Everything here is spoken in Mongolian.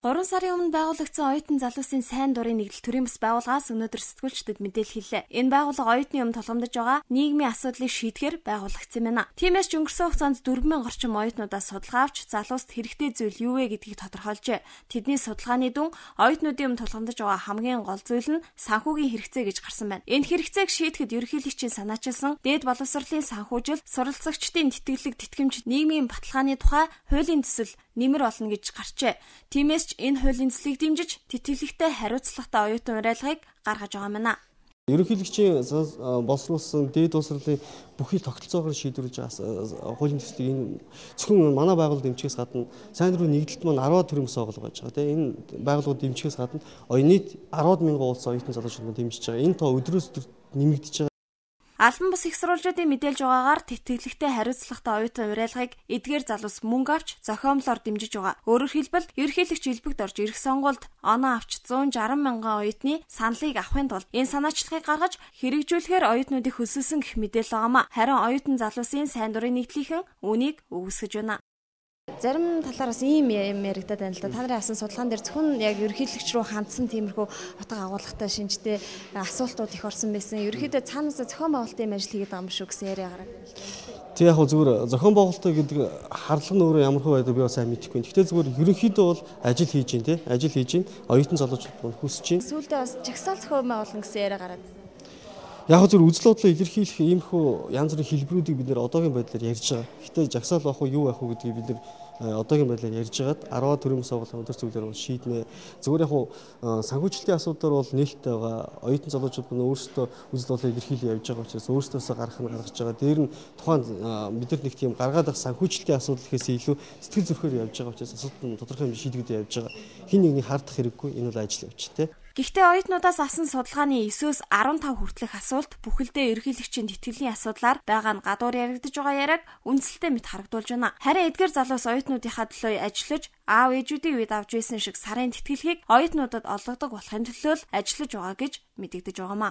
3 сарын өмнө байгуулагдсан оюутан залуусын сайн дурын нэгдэл төрийн бас байгууллагаас өнөөдөр сэтгүүлчдэд мэдээлэл хэллээ. Энэ байгууллага оюутны өмнө тулгамдж байгаа нийгмийн асуудлыг шийдэхээр байгуулагдсан байна. Тиймээс ч өнгөрсөн хугацаанд 4,000 орчим оюутнуудаас судалгаа авч залууст хэрэгтэй зүйл юу вэ гэдгийг тодорхойлжээ. Тэдний судалгааны дүн оюутнуудын өмнө тулгамдж байгаа хамгийн гол зүйл нь санхүүгийн хэрэгцээ гэж гарсан байна. Энэ хэрэгцээг шийдэхэд ерөнхийлөгчийн санаачилсан дээд боловсролын санхүүжил, суралцагчдын тэтгэлэг тэтгэмж, нийгмийн баталгааны тухай хуулийн төсөл нэмэр болно гэж гарчээ. Тиймээс ч энэ хуулийн төслийг дэмжиж тэтгэлэгтэй хариуцлагатай оюутан уриалгыг гаргаж байгаа мэнэ. Ерөнхийлөгчийн боловсруулсан дээд боловсролын бүхий тогтолцоогоор шийдвэрлэж байгаа хуулийн төслийг энэ зөвхөн манай байгууллага дэмжихээс гадна сайн дурын нэгдэлт маань 10 төрлийн бас байгууллага байж байгаа. Тэгээ энэ байгууллагууд дэмжихээс гадна нийт 10,000 улс оюутан залуучууд дэмжиж байгаа. Энэ тоо өдрөөс өдөр нэмэгдэж байгаа. Албан бус их сурвалжуудын мэдээлж байгаагаар тэтгэлэгтэй хариуцлагатай оюутан уриалгыг эдгээр залуус мөнгө авч зохиомлоор дэмжиж байгаа. Өөрөөр хэлбэл ерөнхийлөгч элбэгт орж ирэх сонгуульд оноо авч 160 мянган оюутны саналыг авахын тулд энэ санаачлагыг гаргаж хэрэгжүүлэхээр оюутнуудыг хөсөөсөн гэх мэдээлэл байгаамаа. Харин оюутан залуусын сайн дурын нэгдлийнхэн үүнийг үгүйсгэж байна. Зарим талаараас ийм яригдаад байна л да. Та нарын авсан судалгаан дээр зөвхөн яг ерөнхийлөгч рүү хандсан тиймэрхүү утга агуулгатай шинжтэй асуултууд их орсон байсан. Ерөнхийдөө цаанаас зохион байгуулалтын ажил хийгээд байгаа юм шүү гэсэн яриа гараад. Тэг яг зүгээр зохион байгуулалт гэдэг харлага нь өөрөө ямар хөө байдаг би бас сайн мэдэхгүй. Гэхдээ зүгээр ерөнхийдөө бол ажил хийж гин тий. Ажил хийж гин оюутан залуучууд хүсэж гин. Сүүлдээ бас жагсаал зохион байгуулна гэсэн яриа гараад. Яг зөв үзэл бодлоо илэрхийлэх иймэрхүү янз бүрийн хэлбэрүүдийг бид нэр одоогийн байдлаар ярьж байгаа. Гэхдээ жагсаал авах уу юу авах уу гэдгийг бид нэр одоогийн байдлаар ярьж байгаад 10 төрлийн байгууллага өндөр зүйлээр бол шийднэ. Зүгээр яг санхүүжилтийн асуудлаар бол нээлттэй байгаа. Оюутан залуучууд нь өөрсдөө үзэл бодлоо илэрхийлж явж байгаа учраас өөрсдөөсөө гаргаж байгаа. Дээр нь тухайн бид нэг тийм гаргаад авах санхүүжилтийн асуудал гэхээс илүү сэтгэл зүрхээр явж байгаа учраас асуудал нь тодорхой хэмжээнд шийдэгдэж явж байгаа. Хин нэгний хаардах хэрэггүй энэ бол ажил явж тий. Гэхдээ оюутнуудаас авсан судалгааны 9-өөс 15 хүртэлх асуулт бүхэлдээ ерөнхийлөгчийн тэтгэлийн асуудлаар байгаа нь гадуур яригдж байгаа яриаг үндсэлтэй мэт харагдуулж байна. Харин эдгээр залуус оюутнуудынхаа төлөө ажиллаж аав ээжүүдийн үед авч байсан шиг сарын тэтгэлгийг оюутнуудад олгодог болохын төлөө л ажиллаж байгаа гэж мэдэгдэж байгаамаа.